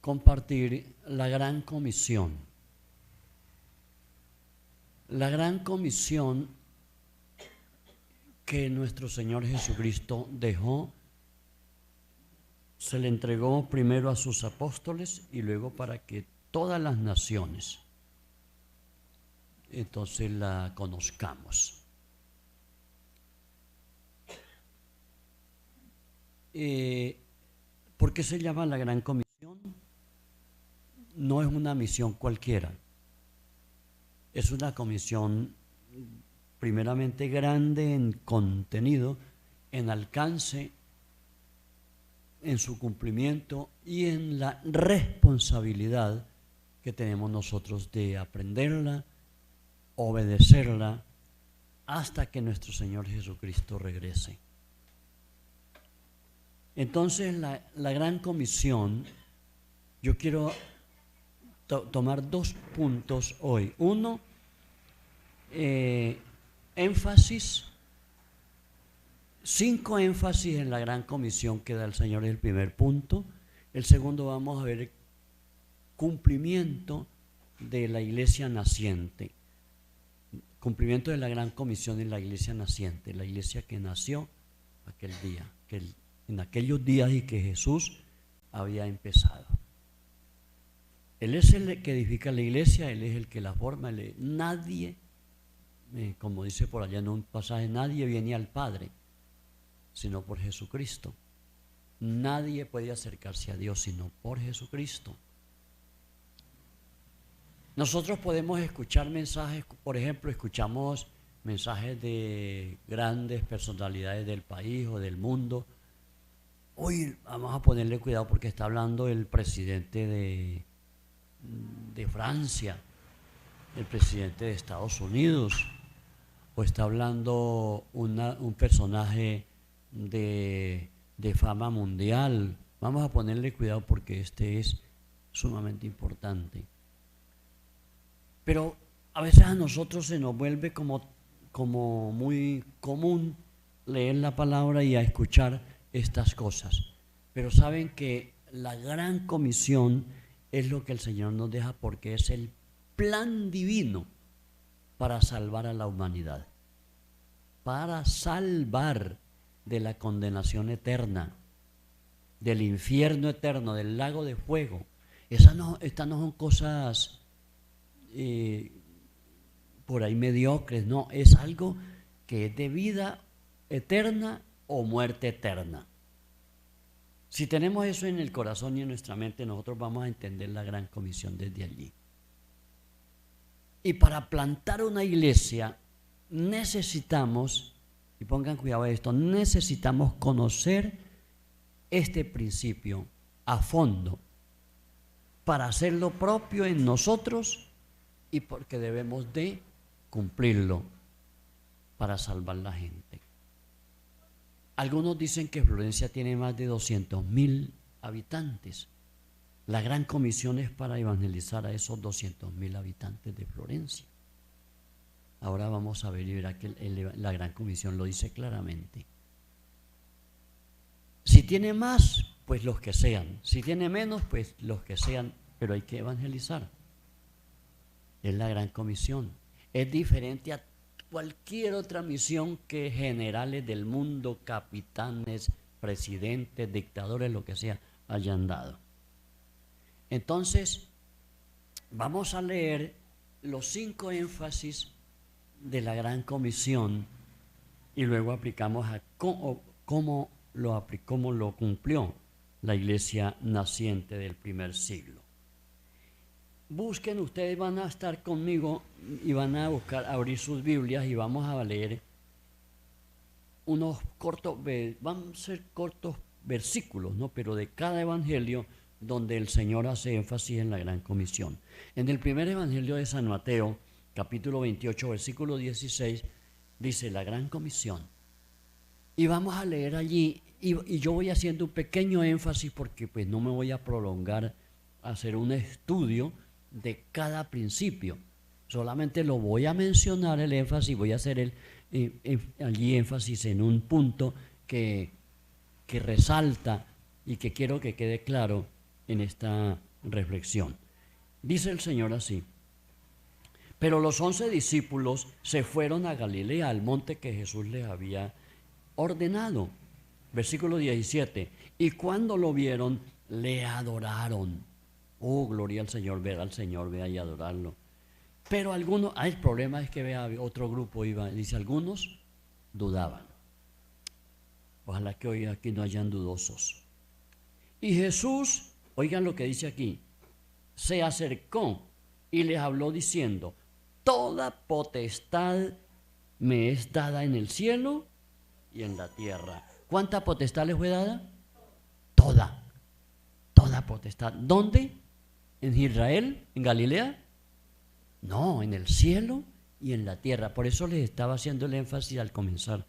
compartir la gran comisión. La gran comisión que nuestro Señor Jesucristo dejó, se le entregó primero a sus apóstoles y luego para que todas las naciones entonces la conozcamos. ¿Por qué se llama la gran comisión? No es una misión cualquiera, es una comisión primeramente grande en contenido, en alcance, en su cumplimiento y en la responsabilidad que tenemos nosotros de aprenderla, obedecerla, hasta que nuestro Señor Jesucristo regrese. Entonces, la gran comisión, yo quiero tomar 2 puntos hoy. Uno, énfasis, 5 énfasis en la gran comisión que da el Señor, es el primer punto. El segundo, vamos a ver cumplimiento de la iglesia naciente, cumplimiento de la gran comisión en la iglesia naciente, la iglesia que nació aquel día, en aquellos días y que Jesús había empezado. Él es el que edifica la iglesia, Él es el que la forma. Nadie, como dice por allá en un pasaje, nadie viene al Padre sino por Jesucristo. Nadie puede acercarse a Dios sino por Jesucristo. Nosotros podemos escuchar mensajes, por ejemplo, escuchamos mensajes de grandes personalidades del país o del mundo. Hoy vamos a ponerle cuidado porque está hablando el presidente de Francia, el presidente de Estados Unidos, o está hablando un personaje de fama mundial. Vamos a ponerle cuidado porque este es sumamente importante. Pero a veces a nosotros se nos vuelve como muy común leer la palabra y a escuchar estas cosas. Pero saben que la gran comisión es lo que el Señor nos deja porque es el plan divino para salvar a la humanidad, para salvar de la condenación eterna, del infierno eterno, del lago de fuego. Estas no son cosas por ahí mediocres, no, es algo que es de vida eterna o muerte eterna. Si tenemos eso en el corazón y en nuestra mente, nosotros vamos a entender la gran comisión desde allí. Y para plantar una iglesia necesitamos, y pongan cuidado a esto, necesitamos conocer este principio a fondo para hacerlo propio en nosotros y porque debemos de cumplirlo para salvar la gente. Algunos dicen que Florencia tiene más de 200,000 habitantes. La gran comisión es para evangelizar a esos 200,000 habitantes de Florencia. Ahora vamos a ver y verá que la gran comisión lo dice claramente. Si tiene más, pues los que sean. Si tiene menos, pues los que sean, pero hay que evangelizar. Es la gran comisión. Es diferente a cualquier otra misión que generales del mundo, capitanes, presidentes, dictadores, lo que sea, hayan dado. Entonces, vamos a leer los 5 énfasis de la gran comisión y luego aplicamos a cómo lo cumplió la iglesia naciente del primer siglo. Busquen, ustedes van a estar conmigo y van a buscar, abrir sus Biblias y vamos a leer unos cortos, van a ser cortos versículos, ¿no? Pero de cada evangelio donde el Señor hace énfasis en la gran comisión. En el primer evangelio de San Mateo, capítulo 28, versículo 16, dice la gran comisión. Y vamos a leer allí, y yo voy haciendo un pequeño énfasis porque pues no me voy a prolongar a hacer un estudio de cada principio. Solamente lo voy a mencionar el énfasis, voy a hacer allí énfasis en un punto que resalta y que quiero que quede claro en esta reflexión. Dice el Señor así: pero los 11 discípulos se fueron a Galilea, al monte que Jesús les había ordenado. Versículo 17. Y cuando lo vieron, le adoraron. Oh, gloria al Señor, ver al Señor, vea y adorarlo. Pero algunos, el problema es que vea, otro grupo iba, dice, algunos dudaban. Ojalá que hoy aquí no hayan dudosos. Y Jesús, oigan lo que dice aquí, se acercó y les habló diciendo: toda potestad me es dada en el cielo y en la tierra. ¿Cuánta potestad les fue dada? Toda potestad. ¿Dónde? ¿En Israel? ¿En Galilea? No, en el cielo y en la tierra. Por eso les estaba haciendo el énfasis al comenzar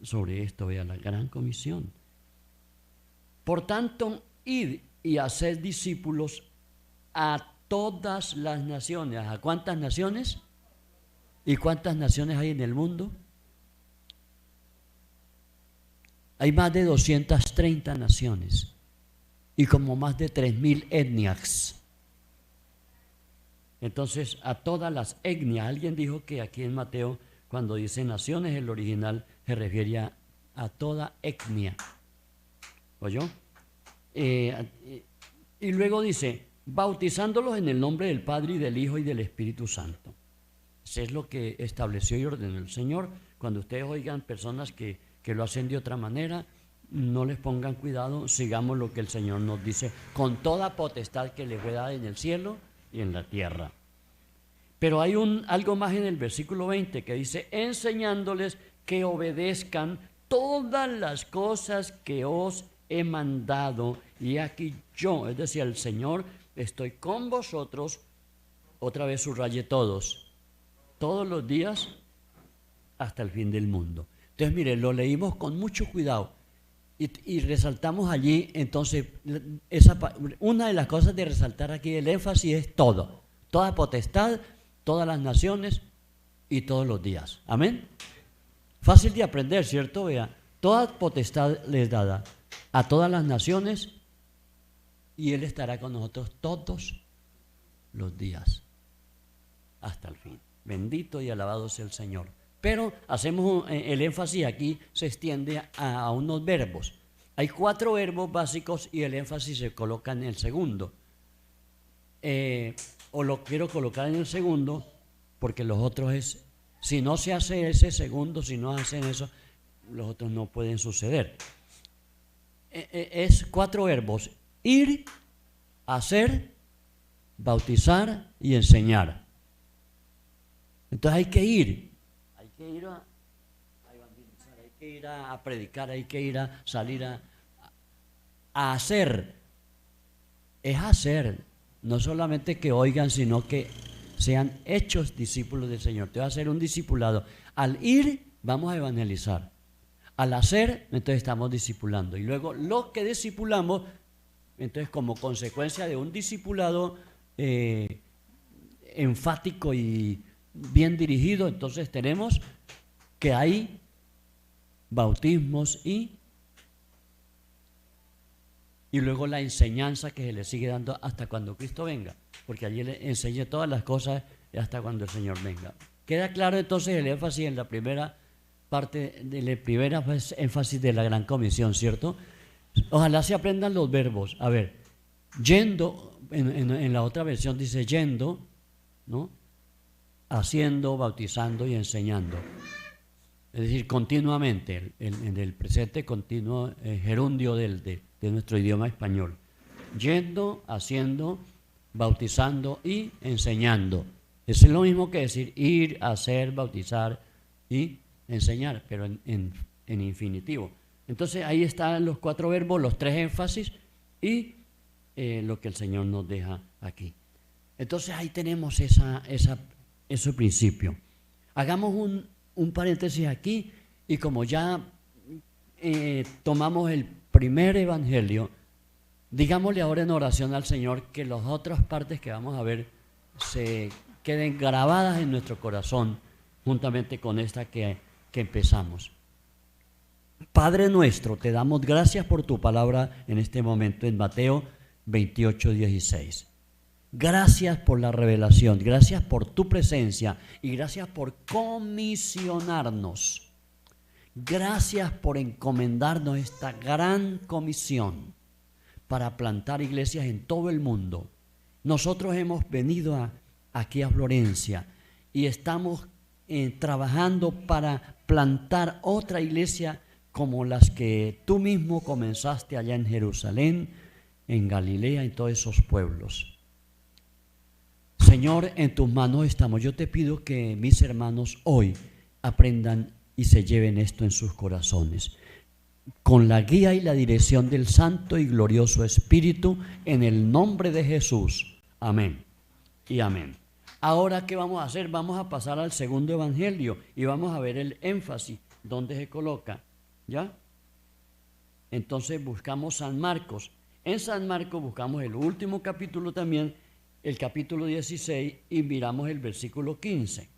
sobre esto, vea, la gran comisión. Por tanto, id y haced discípulos a todas las naciones. ¿A cuántas naciones? ¿Y cuántas naciones hay en el mundo? Hay más de 230 naciones y como más de 3.000 etnias. Entonces, a todas las etnias. Alguien dijo que aquí en Mateo, cuando dice naciones, el original se refiere a toda etnia. ¿Oyó? Y luego dice: bautizándolos en el nombre del Padre y del Hijo y del Espíritu Santo. Eso es lo que estableció y ordenó el Señor. Cuando ustedes oigan personas que lo hacen de otra manera, no les pongan cuidado, sigamos lo que el Señor nos dice, con toda potestad que le fue dada en el cielo y en la tierra. Pero hay algo más en el versículo 20 que dice: enseñándoles que obedezcan todas las cosas que os he mandado, y aquí yo, es decir, el Señor, estoy con vosotros, otra vez subraye todos los días hasta el fin del mundo. Entonces, mire, lo leímos con mucho cuidado y resaltamos allí, entonces, una de las cosas de resaltar aquí, el énfasis es todo, toda potestad, todas las naciones y todos los días. Amén. Fácil de aprender, ¿cierto? Vea, toda potestad les dada a todas las naciones y Él estará con nosotros todos los días hasta el fin. Bendito y alabado sea el Señor. Pero hacemos el énfasis aquí, se extiende a unos verbos. Hay 4 verbos básicos y el énfasis se coloca en el segundo. O lo quiero colocar en el segundo porque los otros es, si no se hace ese segundo, si no hacen eso, los otros no pueden suceder. Es 4 verbos: ir, hacer, bautizar y enseñar. Entonces hay que ir a evangelizar, hay que ir a predicar, hay que ir a salir a hacer. Es hacer, no solamente que oigan, sino que sean hechos discípulos del Señor. Te va a hacer un discipulado. Al ir, vamos a evangelizar. Al hacer, entonces estamos discipulando. Y luego lo que discipulamos, entonces como consecuencia de un discipulado enfático y bien dirigido, entonces tenemos que hay bautismos y luego la enseñanza que se le sigue dando hasta cuando Cristo venga, porque allí le enseña todas las cosas hasta cuando el Señor venga. Queda claro entonces el énfasis en la primera parte, de la primera énfasis de la gran comisión, ¿cierto? Ojalá se aprendan los verbos. A ver, yendo, en la otra versión dice yendo, ¿no? Haciendo, bautizando y enseñando. Es decir, continuamente, en el presente continuo gerundio de nuestro idioma español. Yendo, haciendo, bautizando y enseñando. Es lo mismo que decir ir, hacer, bautizar y enseñar, pero en infinitivo. Entonces ahí están los 4 verbos, los 3 énfasis y lo que el Señor nos deja aquí. Entonces ahí tenemos ese principio. Hagamos un paréntesis aquí y como ya tomamos el primer evangelio, digámosle ahora en oración al Señor que las otras partes que vamos a ver se queden grabadas en nuestro corazón juntamente con esta que empezamos. Padre nuestro, te damos gracias por tu palabra en este momento en Mateo 28:16. Gracias por la revelación, gracias por tu presencia y gracias por comisionarnos. Gracias por encomendarnos esta gran comisión para plantar iglesias en todo el mundo. Nosotros hemos venido aquí a Florencia y estamos trabajando para plantar otra iglesia como las que tú mismo comenzaste allá en Jerusalén, en Galilea, en todos esos pueblos. Señor, en tus manos estamos. Yo te pido que mis hermanos hoy aprendan y se lleven esto en sus corazones, con la guía y la dirección del Santo y Glorioso Espíritu, en el nombre de Jesús. Amén y amén. Ahora, ¿qué vamos a hacer? Vamos a pasar al segundo evangelio y vamos a ver el énfasis, dónde se coloca, ¿ya? Entonces buscamos San Marcos. En San Marcos buscamos el último capítulo también, el capítulo 16, y miramos el versículo 15.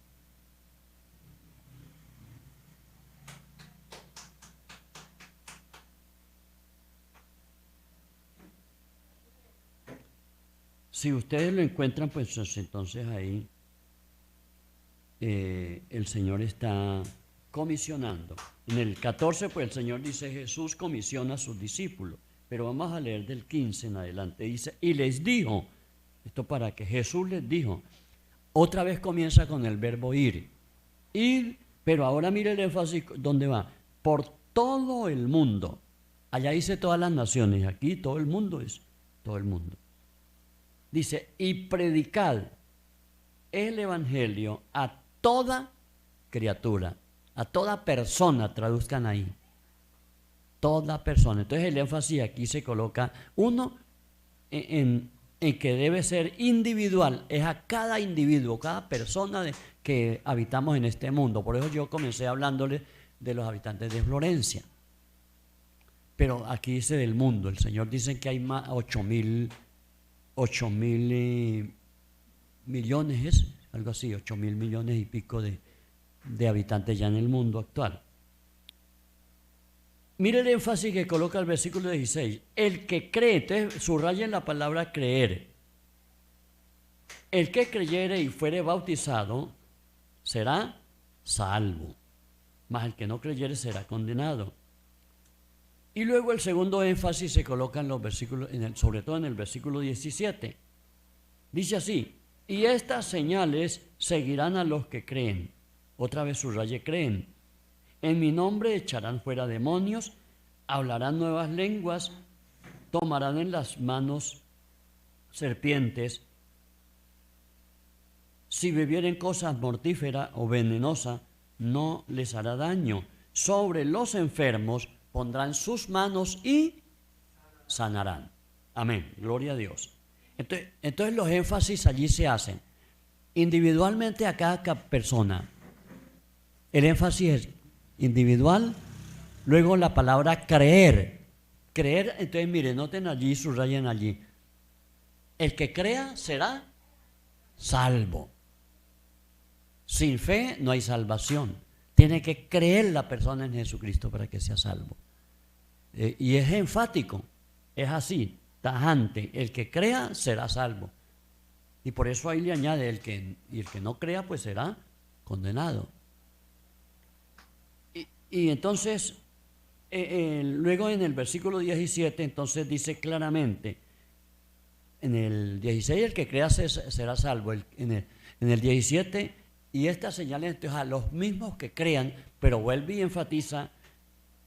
Si ustedes lo encuentran, pues entonces ahí el Señor está comisionando. En el 14, pues el Señor dice, Jesús comisiona a sus discípulos. Pero vamos a leer del 15 en adelante. Dice, y les dijo, esto para que Jesús les dijo, otra vez comienza con el verbo ir. Ir, pero ahora mire el énfasis, ¿dónde va? Por todo el mundo. Allá dice todas las naciones, aquí todo el mundo es todo el mundo. Dice, y predicad el evangelio a toda criatura, a toda persona, traduzcan ahí. Toda persona. Entonces el énfasis aquí se coloca, uno, en que debe ser individual, es a cada individuo, cada persona que habitamos en este mundo. Por eso yo comencé hablándoles de los habitantes de Florencia. Pero aquí dice del mundo. El Señor dice que hay más 8.000 millones, algo así, 8.000 millones y pico de habitantes ya en el mundo actual. Mire el énfasis que coloca el versículo 16. El que cree, entonces subrayen la palabra creer. El que creyere y fuere bautizado será salvo, mas el que no creyere será condenado. Y luego el segundo énfasis se coloca en los versículos, sobre todo en el versículo 17. Dice así, y estas señales seguirán a los que creen. Otra vez subraye creen. En mi nombre echarán fuera demonios, hablarán nuevas lenguas, tomarán en las manos serpientes. Si bebieren cosas mortíferas o venenosas, no les hará daño. Sobre los enfermos pondrán sus manos y sanarán. Amén. Gloria a Dios. Entonces los énfasis allí se hacen individualmente a cada persona. El énfasis es individual. Luego la palabra creer. Creer, entonces miren, noten allí, subrayen allí. El que crea será salvo. Sin fe no hay salvación. Tiene que creer la persona en Jesucristo para que sea salvo. Y es enfático, es así, tajante. El que crea será salvo. Y por eso ahí le añade, el que no crea pues será condenado. Y entonces, luego en el versículo 17, entonces dice claramente, en el 16 el que crea será salvo, en el 17, y estas señales entonces a los mismos que crean, pero vuelve y enfatiza,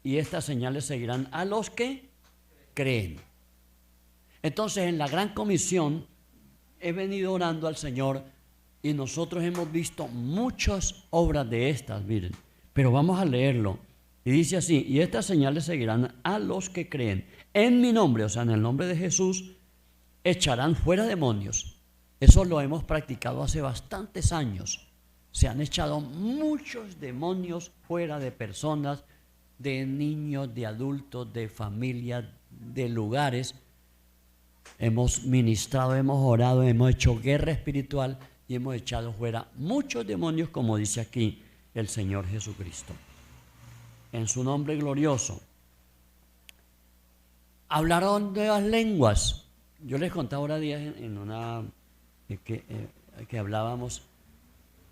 y estas señales seguirán a los que creen. Entonces en la gran comisión he venido orando al Señor y nosotros hemos visto muchas obras de estas, miren, pero vamos a leerlo. Y dice así, y estas señales seguirán a los que creen. En mi nombre, o sea, en el nombre de Jesús, echarán fuera demonios. Eso lo hemos practicado hace bastantes años. Se han echado muchos demonios fuera de personas, de niños, de adultos, de familias, de lugares. Hemos ministrado, hemos orado, hemos hecho guerra espiritual y hemos echado fuera muchos demonios, como dice aquí el Señor Jesucristo. En su nombre glorioso. Hablaron nuevas lenguas. Yo les contaba ahora días en una que hablábamos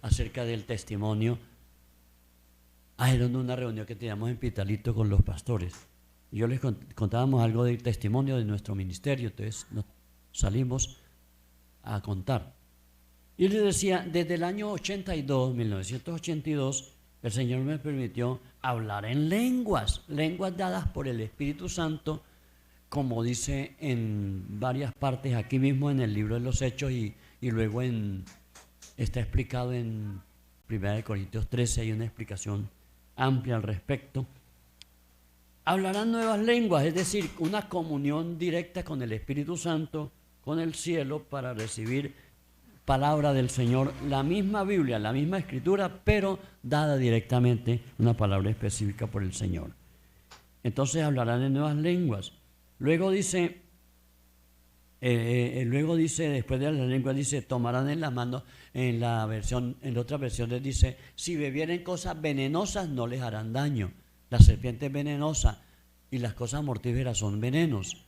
acerca del testimonio. Era una reunión que teníamos en Pitalito con los pastores. Y yo les contábamos algo del testimonio de nuestro ministerio, entonces nos salimos a contar. Y les decía, desde el año 1982, el Señor me permitió hablar en lenguas dadas por el Espíritu Santo, como dice en varias partes, aquí mismo en el libro de los Hechos y luego está explicado en 1 Corintios 13, hay una explicación amplia al respecto. Hablarán nuevas lenguas, es decir, una comunión directa con el Espíritu Santo, con el cielo, para recibir palabra del Señor, la misma Biblia, la misma Escritura, pero dada directamente, una palabra específica por el Señor. Entonces hablarán en nuevas lenguas. Luego dice, después de las lenguas, dice, tomarán en las manos, en otras versiones dice, si bebieren cosas venenosas no les harán daño. La serpiente es venenosa y las cosas mortíferas son venenos.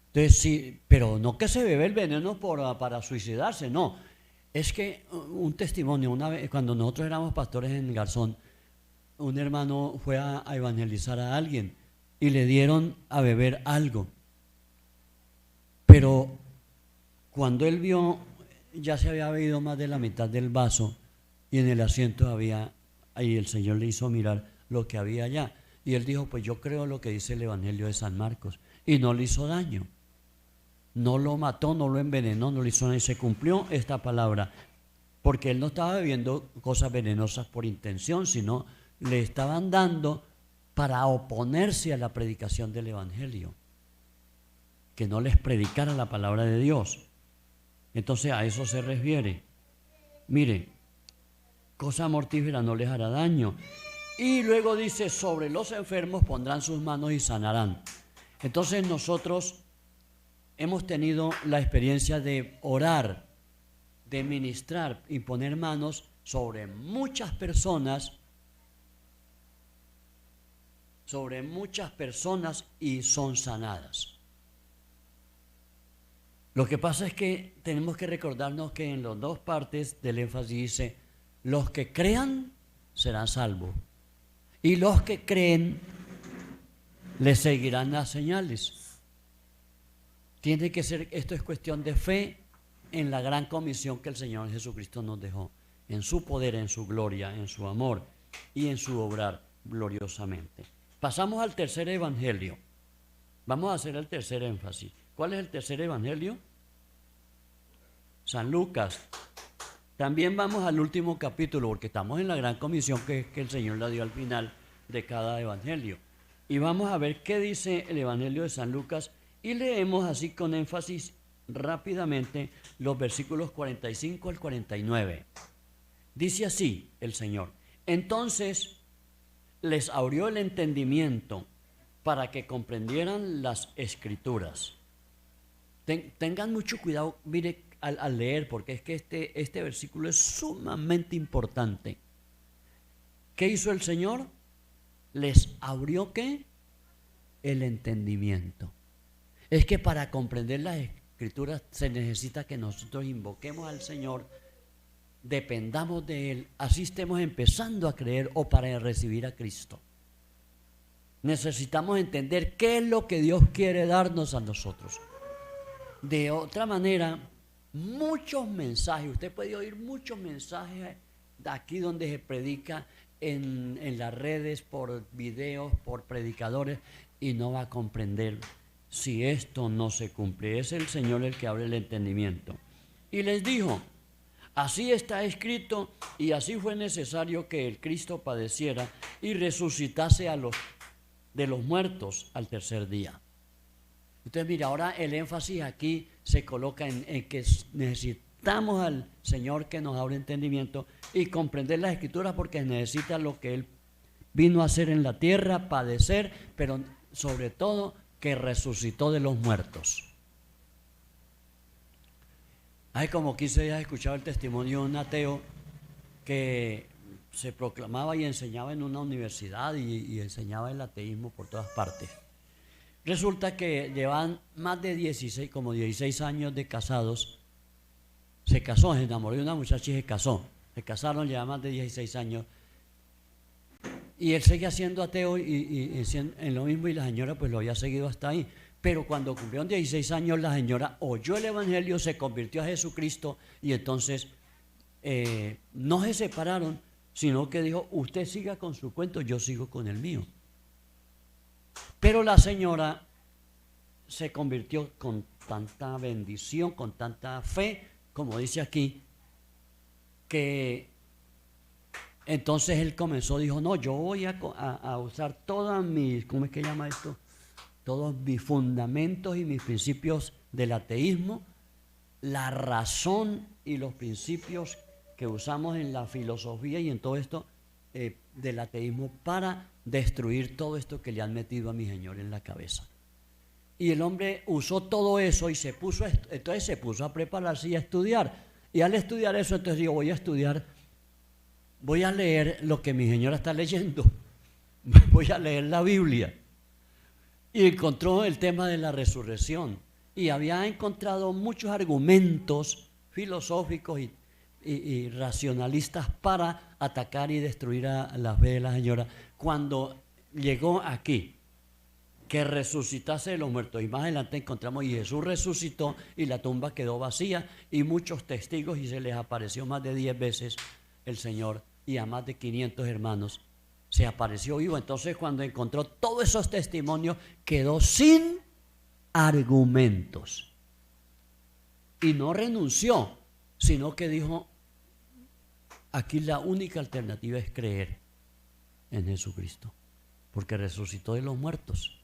Entonces sí, pero no que se bebe el veneno para suicidarse, no. Es que un testimonio, una vez, cuando nosotros éramos pastores en Garzón, un hermano fue a evangelizar a alguien y le dieron a beber algo. Pero cuando él vio, ya se había bebido más de la mitad del vaso y en el asiento había, ahí el Señor le hizo mirar lo que había allá. Y él dijo, pues yo creo lo que dice el Evangelio de San Marcos. Y no le hizo daño. No lo mató, no lo envenenó, no le hizo nada. Y se cumplió esta palabra. Porque él no estaba bebiendo cosas venenosas por intención, sino le estaban dando para oponerse a la predicación del Evangelio. Que no les predicara la palabra de Dios. Entonces a eso se refiere. Mire, cosa mortífera no les hará daño. Y luego dice, sobre los enfermos pondrán sus manos y sanarán. Entonces nosotros hemos tenido la experiencia de orar, de ministrar y poner manos sobre muchas personas y son sanadas. Lo que pasa es que tenemos que recordarnos que en las dos partes del énfasis dice, los que crean serán salvos. Y los que creen les seguirán las señales. Tiene que ser, esto es cuestión de fe en la gran comisión que el Señor Jesucristo nos dejó, en su poder, en su gloria, en su amor y en su obrar gloriosamente. Pasamos al tercer evangelio. Vamos a hacer el tercer énfasis. ¿Cuál es el tercer evangelio? San Lucas. También vamos al último capítulo, porque estamos en la gran comisión que el Señor la dio al final de cada evangelio. Y vamos a ver qué dice el evangelio de San Lucas y leemos así con énfasis rápidamente los versículos 45 al 49. Dice así el Señor: entonces les abrió el entendimiento para que comprendieran las Escrituras. Tengan mucho cuidado, mire, al leer, porque es que este versículo es sumamente importante. ¿Qué hizo el Señor? Les abrió ¿qué? El entendimiento. Es que para comprender las Escrituras se necesita que nosotros invoquemos al Señor, dependamos de Él, así estemos empezando a creer o para recibir a Cristo. Necesitamos entender qué es lo que Dios quiere darnos a nosotros. De otra manera, muchos mensajes, usted puede oír muchos mensajes de aquí donde se predica en las redes, por videos, por predicadores, y no va a comprender si esto no se cumple. Es el Señor el que abre el entendimiento. Y les dijo: así está escrito, y así fue necesario que el Cristo padeciera y resucitase de los muertos al tercer día. Entonces, mira, ahora el énfasis aquí se coloca en que necesitamos al Señor que nos abra entendimiento y comprender las Escrituras, porque necesita lo que Él vino a hacer en la tierra, padecer, pero sobre todo que resucitó de los muertos. Hay como 15 días he escuchado el testimonio de un ateo que se proclamaba y enseñaba en una universidad y enseñaba el ateísmo por todas partes. Resulta que llevan más de 16, como 16 años de casados. Se casó, se enamoró de una muchacha y se casó. Se casaron, llevan más de 16 años. Y él seguía siendo ateo y en lo mismo, y la señora pues lo había seguido hasta ahí. Pero cuando cumplieron 16 años, la señora oyó el evangelio, se convirtió a Jesucristo y entonces no se separaron, sino que dijo: usted siga con su cuento, yo sigo con el mío. Pero la señora se convirtió con tanta bendición, con tanta fe, como dice aquí, que entonces él comenzó, dijo: no, yo voy a usar todas mis, ¿cómo es que llama esto? Todos mis fundamentos y mis principios del ateísmo, la razón y los principios que usamos en la filosofía y en todo esto del ateísmo para destruir todo esto que le han metido a mi señor en la cabeza. Y el hombre usó todo eso y entonces se puso a prepararse y a estudiar. Y al estudiar eso, entonces digo: voy a leer lo que mi señora está leyendo, voy a leer la Biblia. Y encontró el tema de la resurrección y había encontrado muchos argumentos filosóficos y racionalistas para atacar y destruir a la fe de la señora. Cuando llegó aquí, que resucitase de los muertos, y más adelante encontramos: y Jesús resucitó y la tumba quedó vacía, y muchos testigos, y se les apareció más de 10 veces el Señor, y a más de 500 hermanos se apareció vivo. Entonces, cuando encontró todos esos testimonios, quedó sin argumentos y no renunció, sino que dijo: aquí la única alternativa es creer en Jesucristo, porque resucitó de los muertos.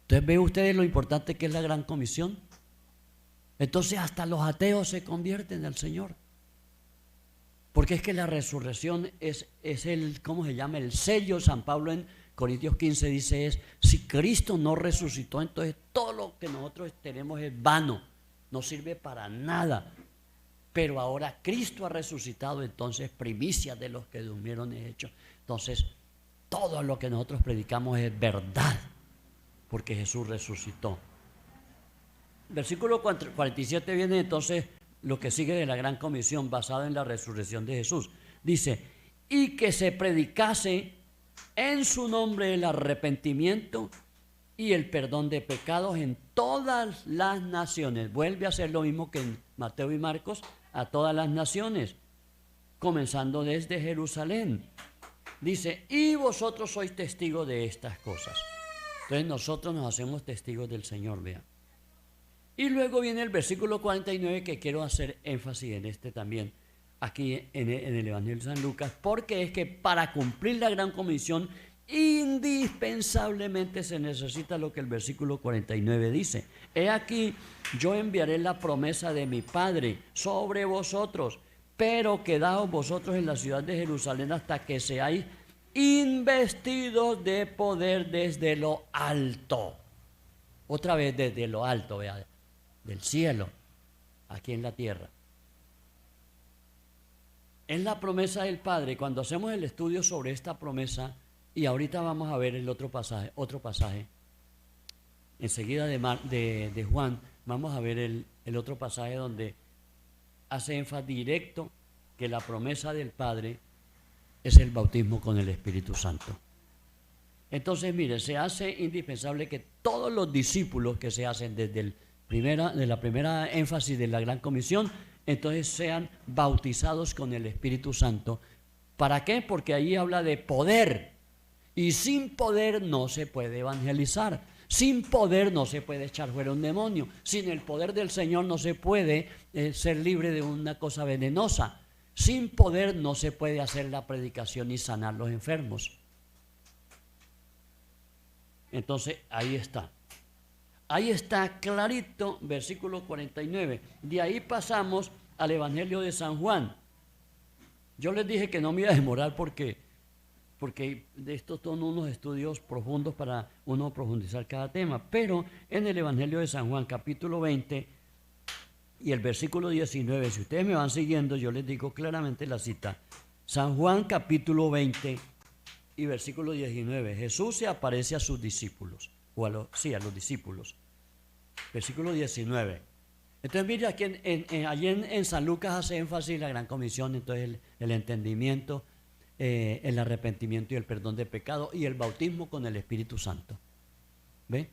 Entonces, ¿ven ustedes lo importante que es la gran comisión? Entonces hasta los ateos se convierten al Señor, porque es que la resurrección es el, ¿cómo se llama? El sello. San Pablo en Corintios 15 dice: si Cristo no resucitó, entonces todo lo que nosotros tenemos es vano, no sirve para nada. Pero ahora Cristo ha resucitado, entonces primicia de los que durmieron es hecho. Entonces todo lo que nosotros predicamos es verdad, porque Jesús resucitó. Versículo 47 viene entonces lo que sigue de la gran comisión, basado en la resurrección de Jesús. Dice: y que se predicase en su nombre el arrepentimiento y el perdón de pecados en todas las naciones. Vuelve a hacer lo mismo que en Mateo y Marcos, a todas las naciones, comenzando desde Jerusalén. Dice: y vosotros sois testigos de estas cosas. Entonces nosotros nos hacemos testigos del Señor, vean. Y luego viene el versículo 49, que quiero hacer énfasis en este también, aquí en el Evangelio de San Lucas, porque es que para cumplir la gran comisión indispensablemente se necesita lo que el versículo 49 dice: he aquí, yo enviaré la promesa de mi Padre sobre vosotros, pero quedaos vosotros en la ciudad de Jerusalén hasta que seáis investidos de poder desde lo alto. Otra vez, desde lo alto, vea, del cielo, aquí en la tierra. Es la promesa del Padre. Cuando hacemos el estudio sobre esta promesa, y ahorita vamos a ver el otro pasaje, enseguida de Juan, vamos a ver el otro pasaje donde hace énfasis directo que la promesa del Padre es el bautismo con el Espíritu Santo. Entonces, mire, se hace indispensable que todos los discípulos que se hacen desde la primera énfasis de la Gran Comisión, entonces sean bautizados con el Espíritu Santo. ¿Para qué? Porque ahí habla de poder, y sin poder no se puede evangelizar, sin poder no se puede echar fuera un demonio, sin el poder del Señor no se puede ser libre de una cosa venenosa, sin poder no se puede hacer la predicación y sanar los enfermos. Entonces ahí está clarito, versículo 49. De ahí pasamos al Evangelio de San Juan. Yo les dije que no me iba a demorar porque de estos son unos estudios profundos para uno profundizar cada tema. Pero en el Evangelio de San Juan, capítulo 20 y el versículo 19, si ustedes me van siguiendo, yo les digo claramente la cita. San Juan, capítulo 20 y versículo 19. Jesús se aparece a sus discípulos. o a los discípulos. Versículo 19. Entonces mire, aquí allí en San Lucas hace énfasis la gran comisión, entonces el entendimiento, el arrepentimiento y el perdón de pecado y el bautismo con el Espíritu Santo. ¿Ve?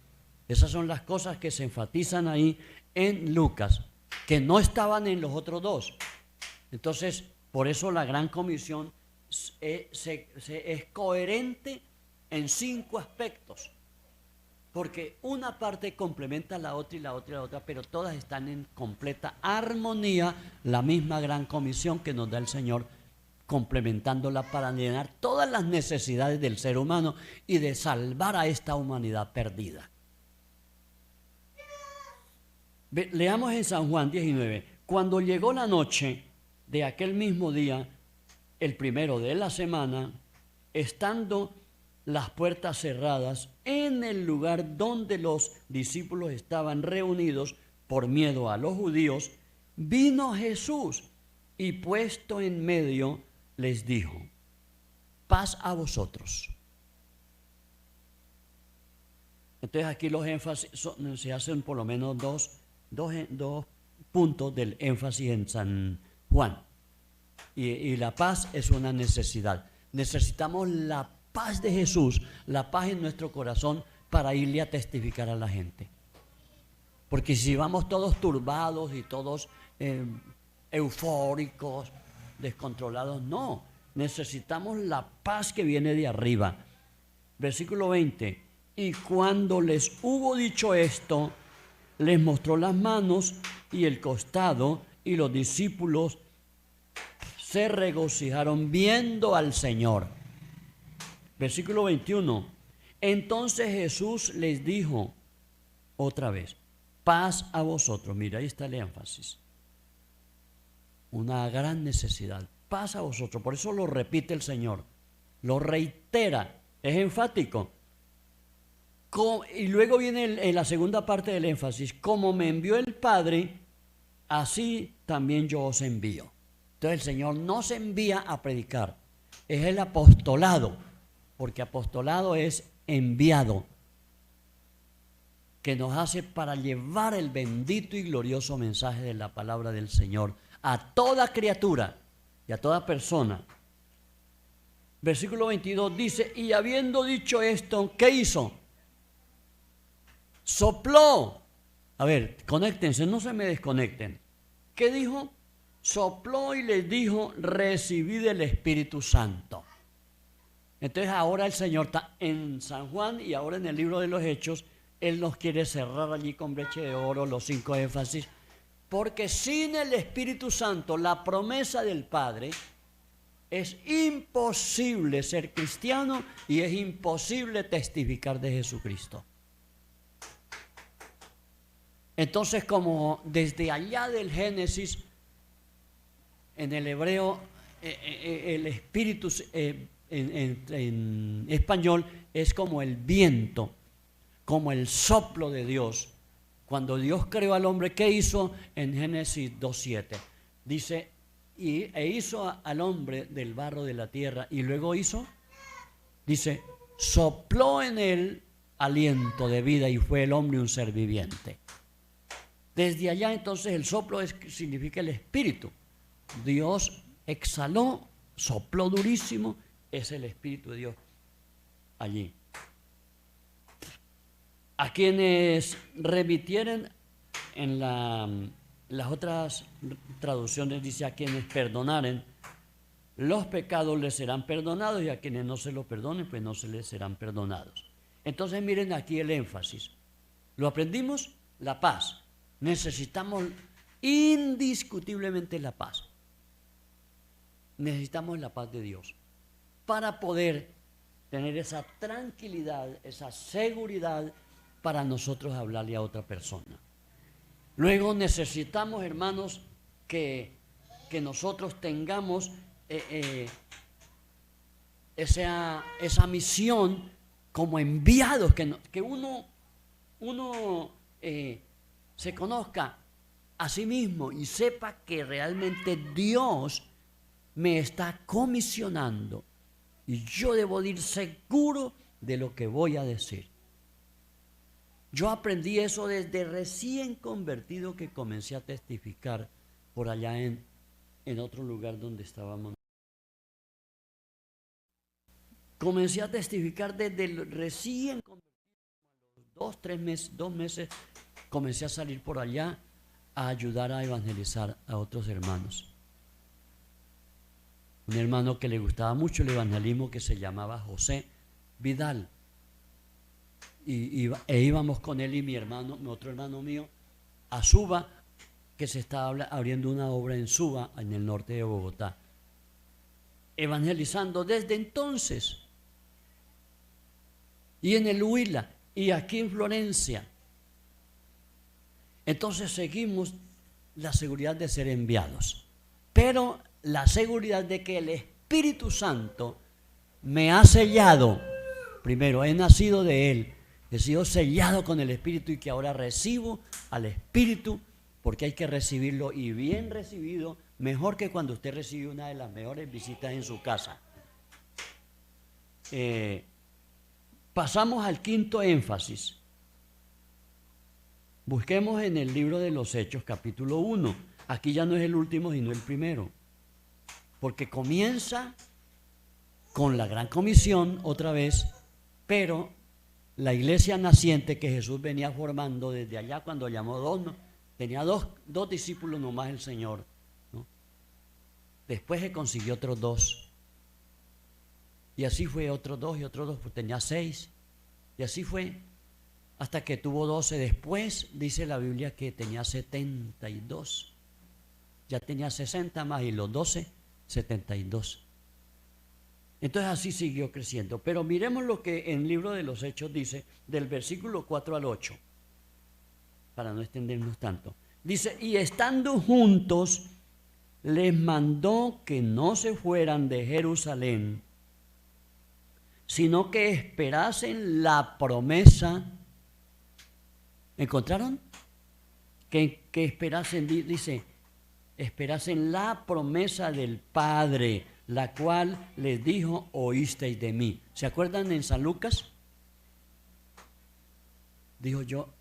Esas son las cosas que se enfatizan ahí en Lucas, que no estaban en los otros dos. Entonces, por eso la gran comisión es coherente en 5 aspectos, porque una parte complementa a la otra y la otra y la otra, pero todas están en completa armonía, la misma gran comisión que nos da el Señor, complementándola para llenar todas las necesidades del ser humano y de salvar a esta humanidad perdida. Leamos en San Juan 19. Cuando llegó la noche de aquel mismo día, el primero de la semana, estando las puertas cerradas en el lugar donde los discípulos estaban reunidos por miedo a los judíos, vino Jesús y puesto en medio les dijo: paz a vosotros. Entonces aquí los énfasis se hacen por lo menos dos puntos del énfasis en San Juan. Y la paz es una necesidad. Necesitamos la paz de Jesús, la paz en nuestro corazón para irle a testificar a la gente. Porque si vamos todos turbados y todos eufóricos, descontrolados, no. Necesitamos la paz que viene de arriba. Versículo 20. Y cuando les hubo dicho esto, les mostró las manos y el costado, y los discípulos se regocijaron viendo al Señor. Versículo 21. Entonces Jesús les dijo otra vez: paz a vosotros. Mira, ahí está el énfasis. Una gran necesidad. Paz a vosotros. Por eso lo repite el Señor. Lo reitera. Es enfático. Y luego viene la segunda parte del énfasis: como me envió el Padre, así también yo os envío. Entonces el Señor nos envía a predicar. Es el apostolado, porque apostolado es enviado, que nos hace para llevar el bendito y glorioso mensaje de la palabra del Señor a toda criatura y a toda persona. Versículo 22 dice: y habiendo dicho esto, ¿qué hizo? Sopló. A ver, conéctense, no se me desconecten. ¿Qué dijo? Sopló y les dijo: recibid el Espíritu Santo. Entonces ahora el Señor está en San Juan y ahora en el libro de los Hechos, Él nos quiere cerrar allí con broche de oro los 5 énfasis, porque sin el Espíritu Santo, la promesa del Padre, es imposible ser cristiano y es imposible testificar de Jesucristo. Entonces, como desde allá del Génesis, en el hebreo, el espíritu en español es como el viento, como el soplo de Dios. Cuando Dios creó al hombre, ¿qué hizo? En Génesis 2:7 dice: e hizo al hombre del barro de la tierra, y luego dice, sopló en él aliento de vida, y fue el hombre un ser viviente. Desde allá entonces el soplo significa el espíritu. Dios exhaló, sopló durísimo, es el Espíritu de Dios allí. A quienes remitieren en las otras traducciones dice: a quienes perdonaren los pecados les serán perdonados, y a quienes no se los perdonen pues no se les serán perdonados. Entonces miren aquí el énfasis. ¿Lo aprendimos? La paz. Necesitamos indiscutiblemente la paz. Necesitamos la paz de Dios para poder tener esa tranquilidad, esa seguridad para nosotros hablarle a otra persona. Luego necesitamos, hermanos, que nosotros tengamos esa misión como enviados, que uno se conozca a sí mismo y sepa que realmente Dios me está comisionando y yo debo ir seguro de lo que voy a decir. Yo aprendí eso desde recién convertido, que comencé a testificar por allá en otro lugar donde estábamos. Comencé a testificar desde recién convertido, 2 meses, comencé a salir por allá a ayudar a evangelizar a otros hermanos. Un hermano que le gustaba mucho el evangelismo, que se llamaba José Vidal. E íbamos con él y mi otro hermano mío, a Suba, que se estaba abriendo una obra en Suba, en el norte de Bogotá, evangelizando desde entonces. Y en el Huila, y aquí en Florencia. Entonces seguimos la seguridad de ser enviados, pero la seguridad de que el Espíritu Santo me ha sellado. Primero, he nacido de Él, he sido sellado con el Espíritu, y que ahora recibo al Espíritu, porque hay que recibirlo, y bien recibido, mejor que cuando usted recibe una de las mejores visitas en su casa. Pasamos al quinto énfasis. Busquemos en el libro de los Hechos, capítulo 1. Aquí ya no es el último, sino el primero, porque comienza con la gran comisión otra vez, pero la iglesia naciente que Jesús venía formando desde allá cuando llamó tenía dos discípulos nomás el Señor, ¿no? Después se consiguió otros 2, y así fue, otros 2 y otros 2, pues tenía 6, y así fue hasta que tuvo 12. Después dice la Biblia que tenía 72, ya tenía 60 más, y los 12, 72. Entonces así siguió creciendo. Pero miremos lo que en el libro de los Hechos dice, del versículo 4 al 8, para no extendernos tanto. Dice: y estando juntos, les mandó que no se fueran de Jerusalén, sino que esperasen la promesa. ¿Encontraron? Que esperasen, dice, esperasen la promesa del Padre, la cual les dijo: oísteis de mí. ¿Se acuerdan en San Lucas? Dijo: yo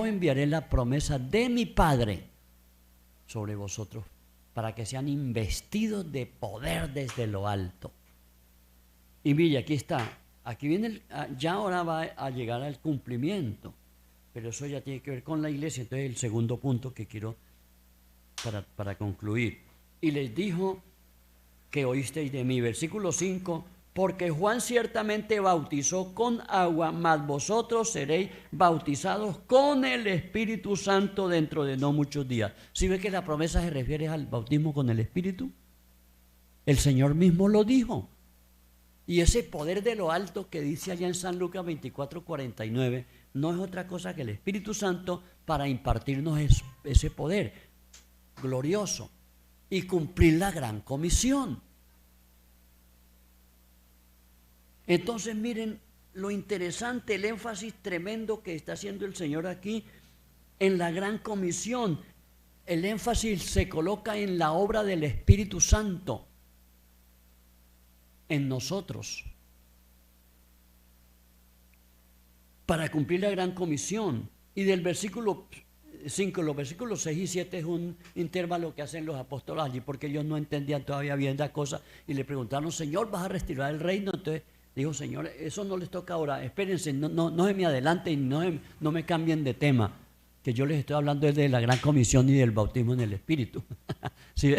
enviaré la promesa de mi Padre sobre vosotros, para que sean investidos de poder desde lo alto. Y mire, aquí está, aquí viene, ya ahora va a llegar al cumplimiento, pero eso ya tiene que ver con la iglesia. Entonces el segundo punto que quiero para concluir. Y les dijo: que oísteis de mí. Versículo 5: porque Juan ciertamente bautizó con agua, mas vosotros seréis bautizados con el Espíritu Santo dentro de no muchos días. ¿Sí ve que la promesa se refiere al bautismo con el Espíritu? El Señor mismo lo dijo. Y ese poder de lo alto que dice allá en San Lucas 24:49 no es otra cosa que el Espíritu Santo para impartirnos ese poder glorioso y cumplir la gran comisión. Entonces miren lo interesante, el énfasis tremendo que está haciendo el Señor aquí en la gran comisión. El énfasis se coloca en la obra del Espíritu Santo en nosotros para cumplir la gran comisión. Y del versículo 5, los versículos 6 y 7 es un intervalo que hacen los apóstoles allí, porque ellos no entendían todavía bien la cosa, y le preguntaron: Señor, ¿vas a restaurar el reino? Entonces dijo: Señor, eso no les toca ahora, espérense, no se me adelanten y no me cambien de tema, que yo les estoy hablando desde la gran comisión y del bautismo en el Espíritu. ¿Sí?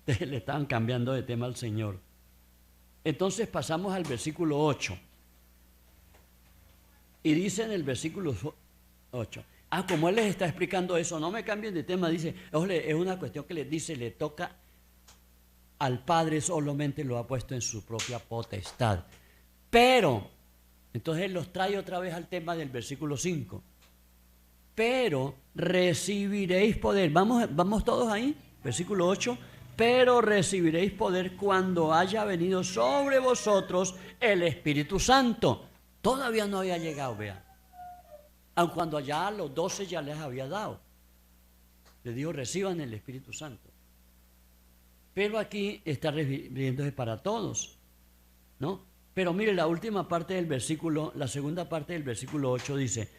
Le estaban cambiando de tema al Señor. Entonces pasamos al versículo 8. Y dice en el versículo 8, como Él les está explicando eso, no me cambien de tema, dice, es una cuestión que les dice, le toca al Padre, solamente lo ha puesto en su propia potestad. Pero, entonces Él los trae otra vez al tema del versículo 5. Pero recibiréis poder. Vamos todos ahí, versículo 8. Pero recibiréis poder cuando haya venido sobre vosotros el Espíritu Santo. Todavía no había llegado, vean. Aun cuando allá a los 12 ya les había dado. Les dijo: reciban el Espíritu Santo. Pero aquí está refiriéndose para todos, ¿no? Pero mire, la última parte del versículo, la segunda parte del versículo 8 dice,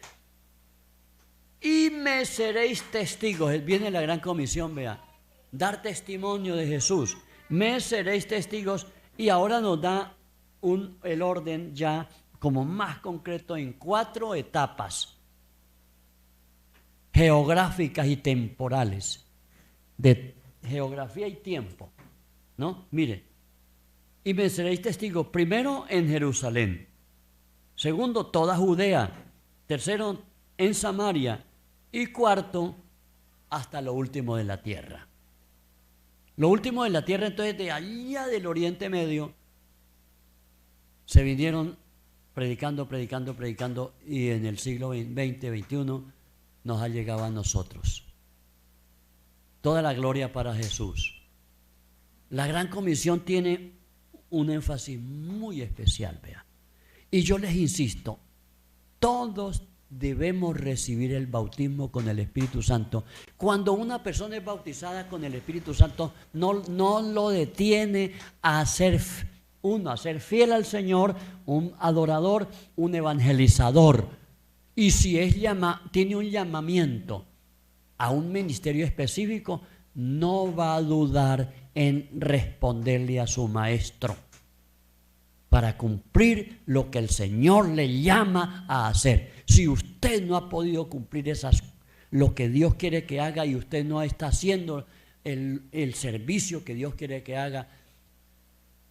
y me seréis testigos, viene la gran comisión, vea, dar testimonio de Jesús, me seréis testigos, y ahora nos da el orden ya como más concreto en 4 etapas geográficas y temporales, de geografía y tiempo, ¿no? Mire, y me seréis testigos, primero en Jerusalén, segundo toda Judea, tercero en Samaria y cuarto hasta lo último de la tierra. Lo último de la tierra, entonces, de allá del Oriente Medio se vinieron predicando, y en el siglo XX, XXI nos ha llegado a nosotros. Toda la gloria para Jesús. La gran comisión tiene un énfasis muy especial, vea. Y yo les insisto, todos debemos recibir el bautismo con el Espíritu Santo. Cuando una persona es bautizada con el Espíritu Santo, no lo detiene a ser fiel al Señor, un adorador, un evangelizador. Y si tiene un llamamiento a un ministerio específico, no va a dudar en responderle a su maestro para cumplir lo que el Señor le llama a hacer. Si usted no ha podido cumplir lo que Dios quiere que haga, y usted no está haciendo el servicio que Dios quiere que haga,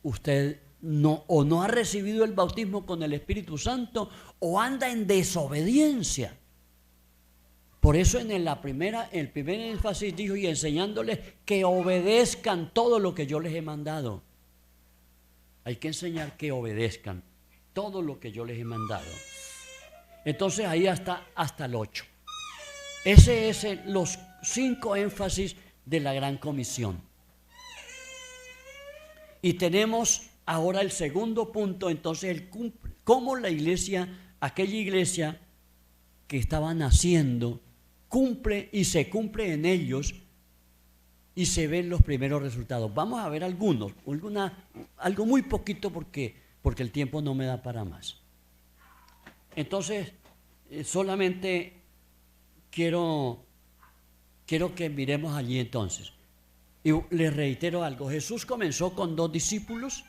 usted no ha recibido el bautismo con el Espíritu Santo, o anda en desobediencia. Por eso en el primer énfasis dijo, y enseñándoles que obedezcan todo lo que yo les he mandado. Hay que enseñar que obedezcan todo lo que yo les he mandado. Entonces ahí hasta el 8. Ese es los 5 énfasis de la gran comisión. Y tenemos ahora el segundo punto, entonces, cómo la iglesia, aquella iglesia que estaba naciendo, cumple y se cumple en ellos y se ven los primeros resultados. Vamos a ver algo muy poquito porque el tiempo no me da para más. Entonces, solamente quiero que miremos allí entonces. Y les reitero algo, Jesús comenzó con 2 discípulos,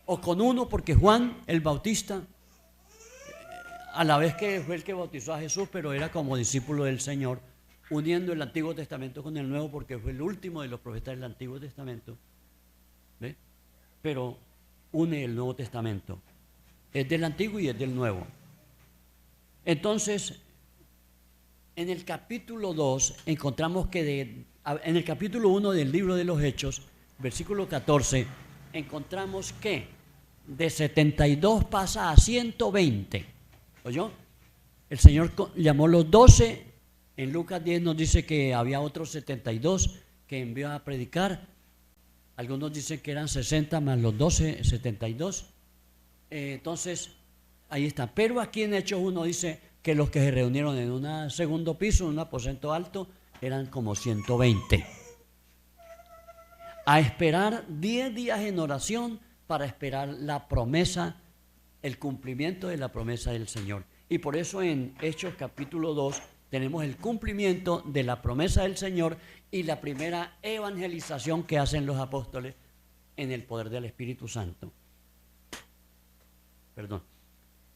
o con 1, porque Juan el Bautista, a la vez que fue el que bautizó a Jesús, pero era como discípulo del Señor, uniendo el Antiguo Testamento con el Nuevo, porque fue el último de los profetas del Antiguo Testamento, ¿ve? Pero une el Nuevo Testamento, es del Antiguo y es del Nuevo. Entonces, en el capítulo 2 encontramos que en el capítulo 1 del libro de los Hechos, versículo 14, encontramos que de 72 pasa a 120. ¿Oyó? El Señor llamó los 12. En Lucas 10 nos dice que había otros 72 que envió a predicar. Algunos dicen que eran 60 más los 12, 72. Entonces, ahí está. Pero aquí en Hechos 1 dice que los que se reunieron en un segundo piso, en un aposento alto, eran como 120. A esperar 10 días en oración para esperar la promesa, el cumplimiento de la promesa del Señor. Y por eso en Hechos capítulo 2 tenemos el cumplimiento de la promesa del Señor y la primera evangelización que hacen los apóstoles en el poder del Espíritu Santo. Perdón.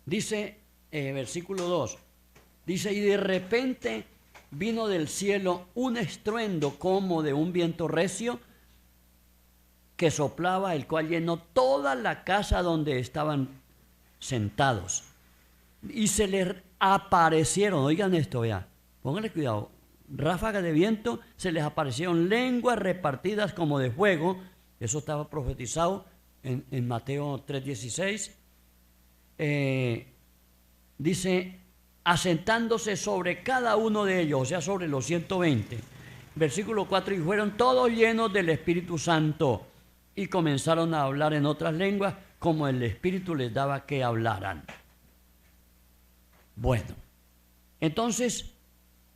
Dice, versículo 2, dice, y de repente vino del cielo un estruendo como de un viento recio que soplaba, el cual llenó toda la casa donde estaban sentados. Y se les aparecieron, oigan esto, vean, pónganle cuidado, ráfagas de viento, se les aparecieron lenguas repartidas como de fuego. Eso estaba profetizado en Mateo 3:16. Dice, asentándose sobre cada uno de ellos, o sea, sobre los 120. Versículo 4, y fueron todos llenos del Espíritu Santo y comenzaron a hablar en otras lenguas como el Espíritu les daba que hablaran. Bueno, entonces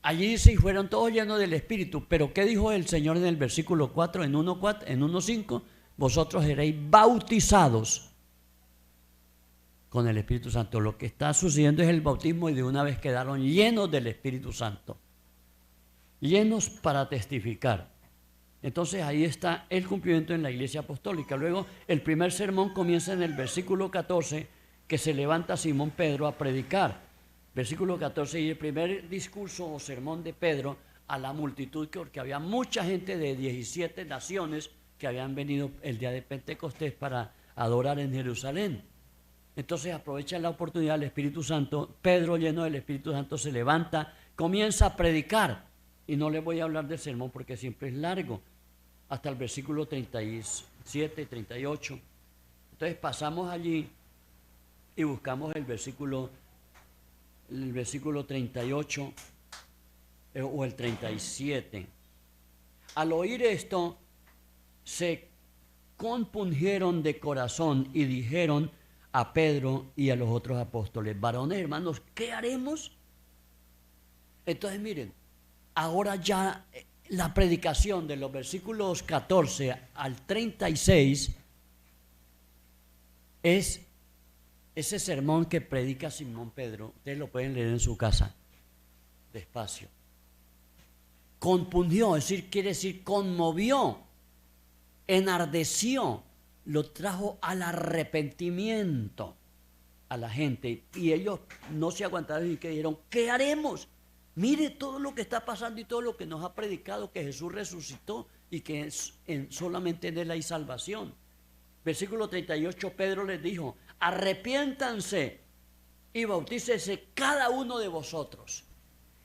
allí dice, y fueron todos llenos del Espíritu. Pero ¿qué dijo el Señor en el versículo 4, en 1:5? vosotros seréis bautizados con el Espíritu Santo. Lo que está sucediendo es el bautismo y de una vez quedaron llenos del Espíritu Santo. Llenos para testificar. Entonces ahí está el cumplimiento en la iglesia apostólica. Luego el primer sermón comienza en el versículo 14, que se levanta Simón Pedro a predicar. Versículo 14, y el primer discurso o sermón de Pedro a la multitud, porque había mucha gente de 17 naciones que habían venido el día de Pentecostés para adorar en Jerusalén. Entonces aprovecha la oportunidad el Espíritu Santo. Pedro, lleno del Espíritu Santo, se levanta, comienza a predicar. Y no les voy a hablar del sermón porque siempre es largo, hasta el versículo 37, 38. Entonces pasamos allí y buscamos el versículo 38 o el 37. Al oír esto, se compungieron de corazón y dijeron a Pedro y a los otros apóstoles: varones hermanos, ¿qué haremos? Entonces miren, ahora ya la predicación de los versículos 14 al 36 es ese sermón que predica Simón Pedro. Ustedes lo pueden leer en su casa, despacio. Compungió, es decir, quiere decir conmovió, enardeció, lo trajo al arrepentimiento a la gente. Y ellos no se aguantaron y que dijeron: ¿qué haremos? Mire todo lo que está pasando y todo lo que nos ha predicado, que Jesús resucitó y que solamente en Él hay salvación. Versículo 38, Pedro les dijo: arrepiéntanse y bautícese cada uno de vosotros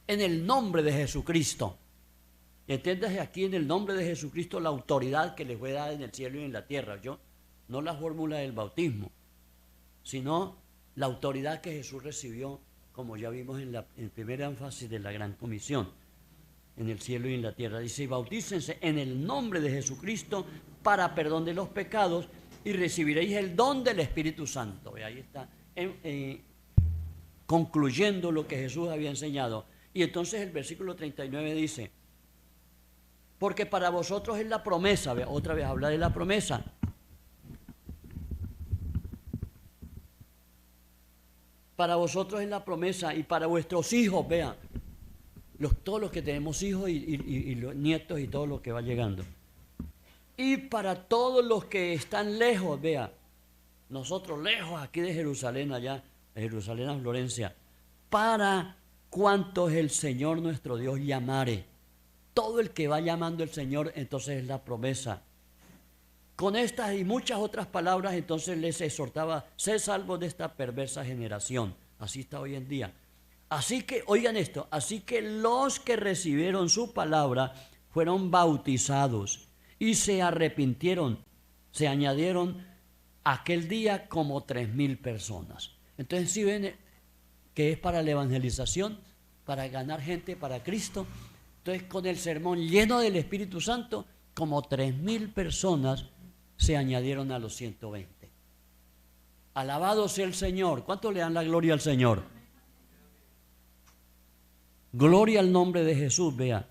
en el nombre de Jesucristo. Entiéndase aquí, en el nombre de Jesucristo, la autoridad que les fue dada en el cielo y en la tierra. No la fórmula del bautismo, sino la autoridad que Jesús recibió, como ya vimos en el primer énfasis de la Gran Comisión, en el cielo y en la tierra. Dice: y bautícense en el nombre de Jesucristo para perdón de los pecados y recibiréis el don del Espíritu Santo. Y ahí está concluyendo lo que Jesús había enseñado. Y entonces el versículo 39 dice: porque para vosotros es la promesa. Otra vez habla de la promesa. Para vosotros es la promesa y para vuestros hijos, vean, todos los que tenemos hijos y los nietos y todo lo que va llegando. Y para todos los que están lejos, vea, nosotros lejos aquí de Jerusalén, allá, de Jerusalén a Florencia, para cuantos el Señor nuestro Dios llamare. Todo el que va llamando el Señor, entonces es la promesa. Con estas y muchas otras palabras, entonces les exhortaba: sed salvos de esta perversa generación. Así está hoy en día. Así que, oigan esto, así que los que recibieron su palabra fueron bautizados y se arrepintieron. Se añadieron aquel día como 3,000 personas. Entonces, si ven que es para la evangelización, para ganar gente para Cristo. Entonces, con el sermón lleno del Espíritu Santo, como 3,000 personas se añadieron a los 120. Alabado sea el Señor. ¿Cuánto le dan la gloria al Señor? Gloria al nombre de Jesús, vea.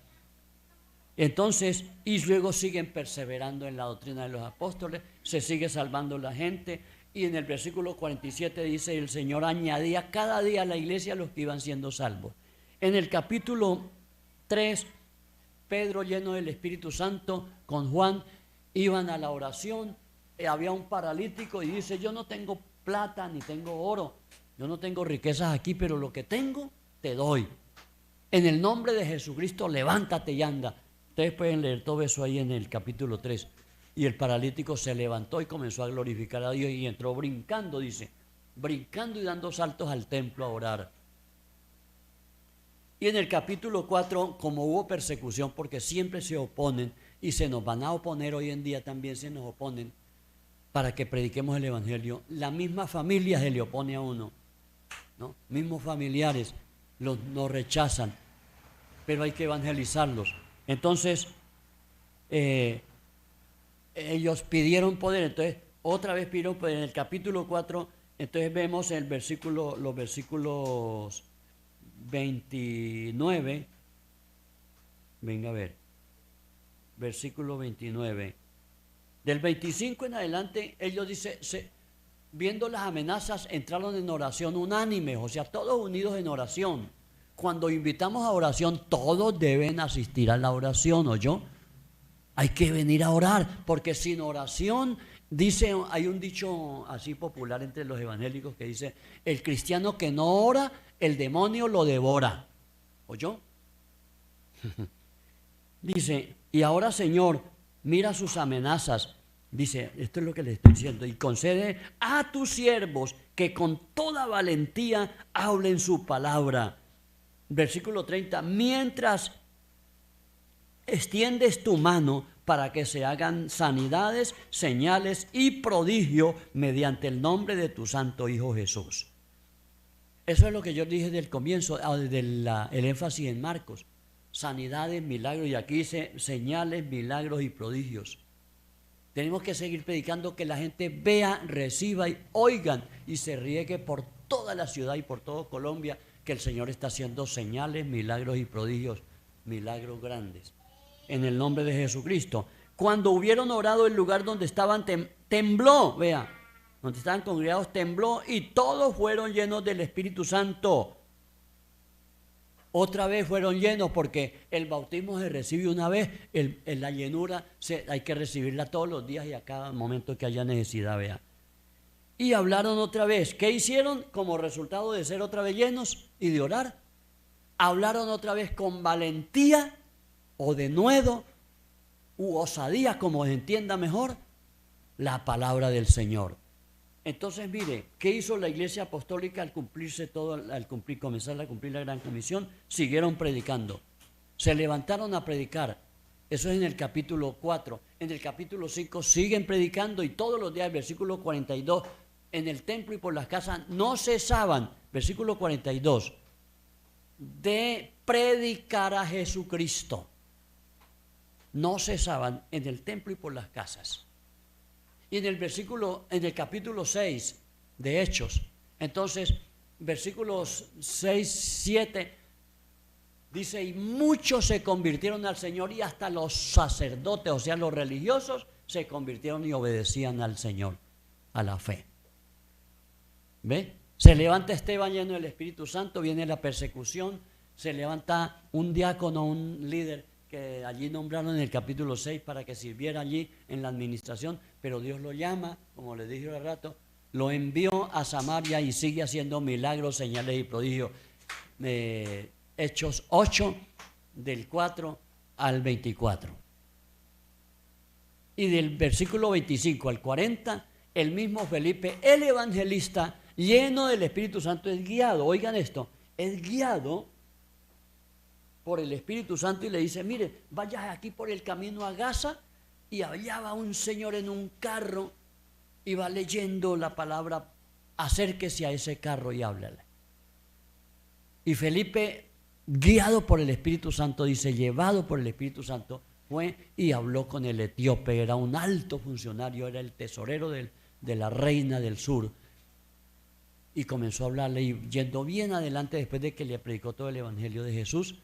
Entonces, y luego siguen perseverando en la doctrina de los apóstoles, se sigue salvando la gente. Y en el versículo 47 dice: el Señor añadía cada día a la iglesia a los que iban siendo salvos. En el capítulo 3, Pedro, lleno del Espíritu Santo, con Juan, iban a la oración. Había un paralítico y dice: yo no tengo plata ni tengo oro, yo no tengo riquezas aquí, pero lo que tengo te doy. En el nombre de Jesucristo, levántate y anda. Ustedes pueden leer todo eso ahí en el capítulo 3. Y el paralítico se levantó y comenzó a glorificar a Dios y entró brincando, dice, brincando y dando saltos al templo a orar. Y en el capítulo 4, como hubo persecución, porque siempre se oponen y se nos van a oponer hoy en día, también se nos oponen para que prediquemos el evangelio. La misma familia se le opone a uno, ¿no? Mismos familiares nos rechazan, pero hay que evangelizarlos. Entonces, ellos pidieron poder, entonces otra vez pidieron poder. En el capítulo 4, entonces vemos los versículos 29, venga a ver, versículo 29, Del 25 en adelante, ellos dicen, viendo las amenazas, entraron en oración unánimes, o sea, todos unidos en oración. Cuando invitamos a oración, todos deben asistir a la oración, ¿oyó? Hay que venir a orar, porque sin oración, dice, hay un dicho así popular entre los evangélicos que dice, el cristiano que no ora, el demonio lo devora. ¿Oyó? Dice, y ahora Señor, mira sus amenazas. Dice, esto es lo que le estoy diciendo, y concede a tus siervos que con toda valentía hablen su palabra. Versículo 30, mientras extiendes tu mano para que se hagan sanidades, señales y prodigio mediante el nombre de tu santo Hijo Jesús. Eso es lo que yo dije del comienzo, el énfasis en Marcos. Sanidades, milagros, y aquí dice señales, milagros y prodigios. Tenemos que seguir predicando, que la gente vea, reciba y oigan y se riegue por toda la ciudad y por todo Colombia que el Señor está haciendo señales, milagros y prodigios, milagros grandes. En el nombre de Jesucristo. Cuando hubieron orado, el lugar donde estaban tembló, vea, donde estaban congregados tembló y todos fueron llenos del Espíritu Santo. Otra vez fueron llenos, porque el bautismo se recibe una vez, la llenura hay que recibirla todos los días y a cada momento que haya necesidad, vea. Y hablaron otra vez. ¿Qué hicieron como resultado de ser otra vez llenos y de orar? Hablaron otra vez con valentía o denuedo u osadía, como se entienda mejor, la palabra del Señor. Entonces, mire, ¿qué hizo la Iglesia Apostólica al cumplirse todo, comenzar a cumplir la Gran Comisión? Siguieron predicando. Se levantaron a predicar. Eso es en el capítulo 4. En el capítulo 5 siguen predicando y todos los días, versículo 42, en el templo y por las casas no cesaban, versículo 42, de predicar a Jesucristo. No cesaban en el templo y por las casas. Y en el capítulo 6 de Hechos, entonces, versículos 6, 7, dice, y muchos se convirtieron al Señor y hasta los sacerdotes, o sea, los religiosos, se convirtieron y obedecían al Señor, a la fe. ¿Ve? Se levanta Esteban lleno del Espíritu Santo, viene la persecución, se levanta un diácono, un líder, que allí nombraron en el capítulo 6 para que sirviera allí en la administración, pero Dios lo llama, como les dije hace rato, lo envió a Samaria y sigue haciendo milagros, señales y prodigios. Hechos 8, del 4 al 24. Y del versículo 25 al 40, el mismo Felipe, el evangelista, lleno del Espíritu Santo, es guiado, oigan esto, es guiado por el Espíritu Santo y le dice, mire, vaya aquí por el camino a Gaza, y allá va un señor en un carro y va leyendo la palabra, acérquese a ese carro y háblale. Y Felipe, guiado por el Espíritu Santo, dice, llevado por el Espíritu Santo, fue y habló con el etíope, era un alto funcionario, era el tesorero de la reina del sur, y comenzó a hablarle, y yendo bien adelante, después de que le predicó todo el evangelio de Jesús,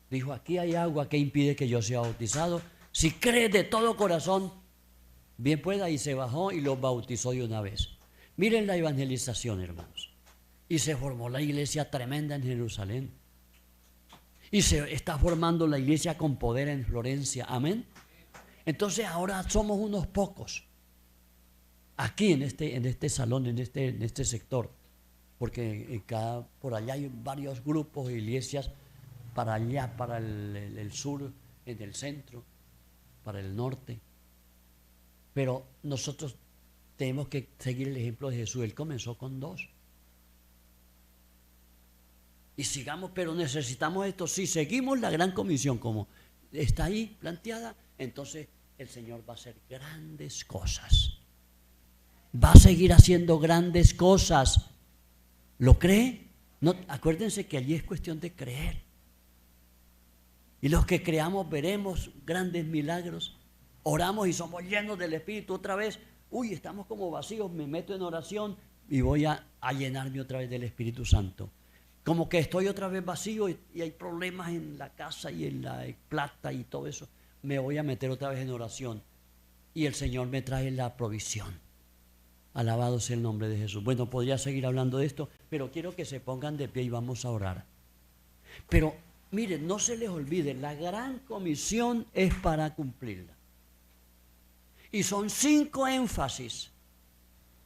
dijo, aquí hay agua que impide que yo sea bautizado. Si crees de todo corazón, bien pueda. Y se bajó y los bautizó de una vez. Miren la evangelización, hermanos. Y se formó la iglesia tremenda en Jerusalén. Y se está formando la iglesia con poder en Florencia. Amén. Entonces ahora somos unos pocos. Aquí en este salón, en este sector. Porque por allá hay varios grupos, iglesias, para allá, para el sur, en el centro, para el norte. Pero nosotros tenemos que seguir el ejemplo de Jesús. Él comenzó con 2. Y sigamos, pero necesitamos esto. Si seguimos la gran comisión como está ahí planteada, entonces el Señor va a hacer grandes cosas. Va a seguir haciendo grandes cosas. ¿Lo cree? No, acuérdense que allí es cuestión de creer. Y los que creamos veremos grandes milagros. Oramos y somos llenos del Espíritu otra vez. Uy, estamos como vacíos, me meto en oración y voy a llenarme otra vez del Espíritu Santo. Como que estoy otra vez vacío y hay problemas en la casa y en la plata y todo eso. Me voy a meter otra vez en oración. y el Señor me trae la provisión. Alabado sea el nombre de Jesús. Bueno, podría seguir hablando de esto, pero quiero que se pongan de pie y vamos a orar. Pero miren, no se les olvide, la gran comisión es para cumplirla. Y son 5 énfasis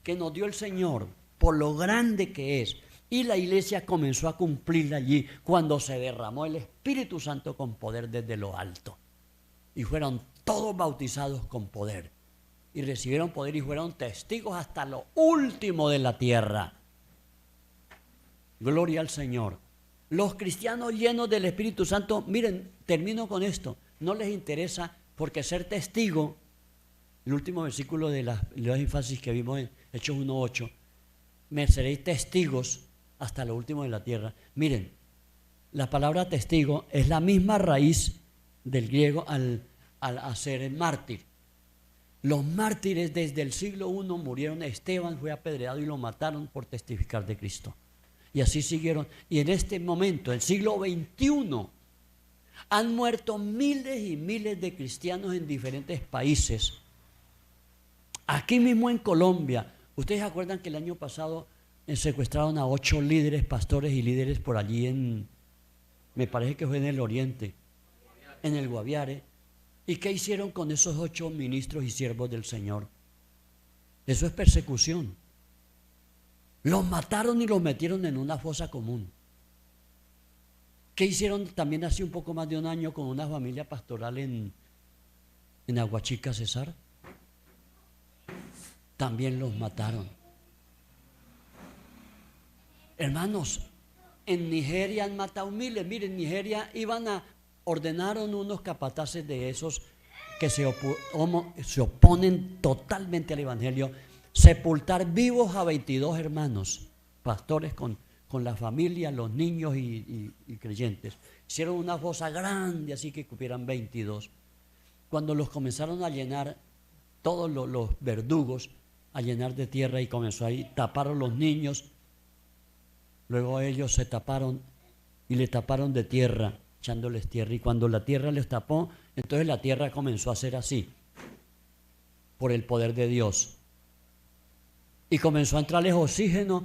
que nos dio el Señor por lo grande que es. Y la iglesia comenzó a cumplirla allí cuando se derramó el Espíritu Santo con poder desde lo alto. Y fueron todos bautizados con poder. Y recibieron poder y fueron testigos hasta lo último de la tierra. Gloria al Señor. Los cristianos llenos del Espíritu Santo, miren, termino con esto, no les interesa porque ser testigo, el último versículo de los énfasis que vimos en Hechos 1:8, me seréis testigos hasta lo último de la tierra. Miren, la palabra testigo es la misma raíz del griego al hacer el mártir. Los mártires desde el siglo I murieron. Esteban fue apedreado y lo mataron por testificar de Cristo. Y así siguieron. Y en este momento, el siglo XXI, han muerto miles y miles de cristianos en diferentes países. Aquí mismo en Colombia, ustedes se acuerdan que el año pasado secuestraron a 8 líderes, pastores y líderes por allí me parece que fue en el Oriente, en el Guaviare. ¿Y qué hicieron con esos 8 ministros y siervos del Señor? Eso es persecución. Los mataron y los metieron en una fosa común. ¿Qué hicieron también hace un poco más de un año con una familia pastoral en Aguachica, Cesar? También los mataron. Hermanos, en Nigeria han matado miles. Miren, en Nigeria ordenaron unos capataces de esos que se oponen totalmente al Evangelio, sepultar vivos a 22 hermanos, pastores con la familia, los niños y creyentes. Hicieron una fosa grande así que cupieran 22. Cuando los comenzaron a llenar, todos los verdugos, a llenar de tierra y comenzó ahí, taparon los niños, luego ellos se taparon y le taparon de tierra, echándoles tierra, y cuando la tierra les tapó, entonces la tierra comenzó a hacer así, por el poder de Dios. Y comenzó a entrarles oxígeno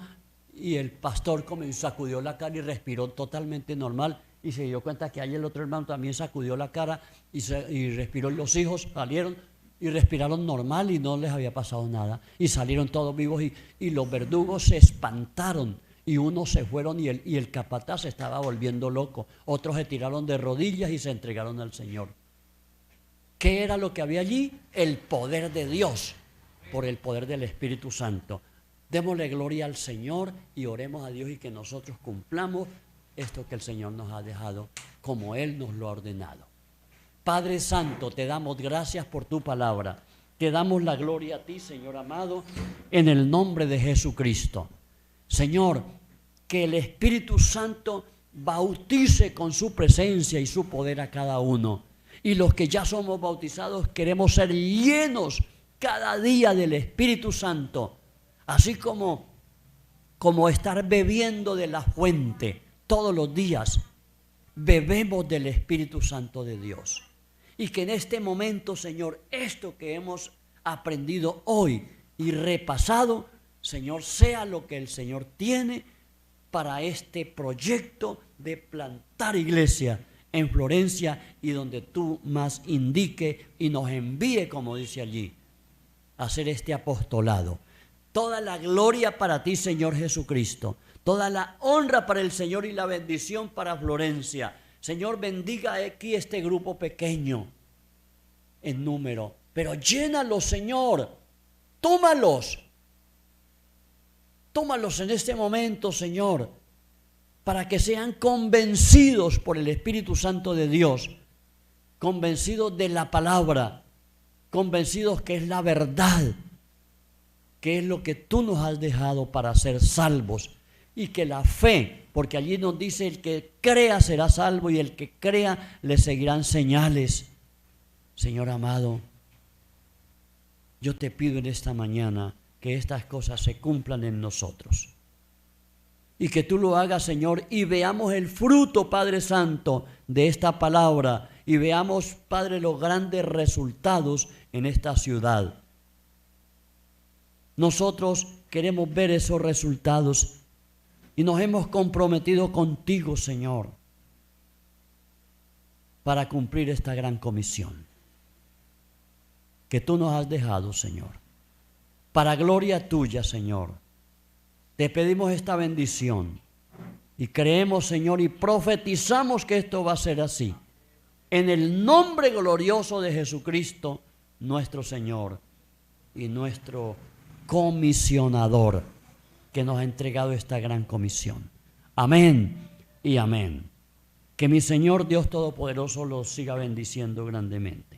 y el pastor sacudió la cara y respiró totalmente normal y se dio cuenta que ahí el otro hermano también sacudió la cara y respiró, y los hijos salieron y respiraron normal y no les había pasado nada y salieron todos vivos y los verdugos se espantaron y unos se fueron y el capataz se estaba volviendo loco, otros se tiraron de rodillas y se entregaron al Señor. ¿Qué era lo que había allí? El poder de Dios, por el poder del Espíritu Santo. Démosle gloria al Señor y oremos a Dios y que nosotros cumplamos esto que el Señor nos ha dejado como Él nos lo ha ordenado. Padre Santo, te damos gracias por tu palabra. Te damos la gloria a ti, Señor amado, en el nombre de Jesucristo. Señor, que el Espíritu Santo bautice con su presencia y su poder a cada uno. Y los que ya somos bautizados queremos ser llenos cada día del Espíritu Santo, así como estar bebiendo de la fuente todos los días. Bebemos del Espíritu Santo de Dios. Y que en este momento, Señor, esto que hemos aprendido hoy y repasado, Señor, sea lo que el Señor tiene para este proyecto de plantar iglesia en Florencia y donde tú más indique y nos envíe, como dice allí, a hacer este apostolado. Toda la gloria para ti, Señor Jesucristo. Toda la honra para el Señor y la bendición para Florencia. Señor, bendiga aquí este grupo pequeño en número, pero llénalos, Señor. Tómalos en este momento, Señor, para que sean convencidos por el Espíritu Santo de Dios, convencidos de la palabra, convencidos que es la verdad, que es lo que tú nos has dejado para ser salvos, y que la fe, porque allí nos dice el que crea será salvo y el que crea le seguirán señales. Señor amado, yo te pido en esta mañana que estas cosas se cumplan en nosotros y que tú lo hagas, Señor, y veamos el fruto, Padre Santo, de esta palabra y veamos, Padre, los grandes resultados en esta ciudad. Nosotros queremos ver esos resultados y nos hemos comprometido contigo, Señor, para cumplir esta gran comisión que tú nos has dejado, Señor. Para gloria tuya, Señor, te pedimos esta bendición y creemos, Señor, y profetizamos que esto va a ser así. En el nombre glorioso de Jesucristo, nuestro Señor y nuestro comisionador, que nos ha entregado esta gran comisión. Amén y amén. Que mi Señor Dios Todopoderoso los siga bendiciendo grandemente.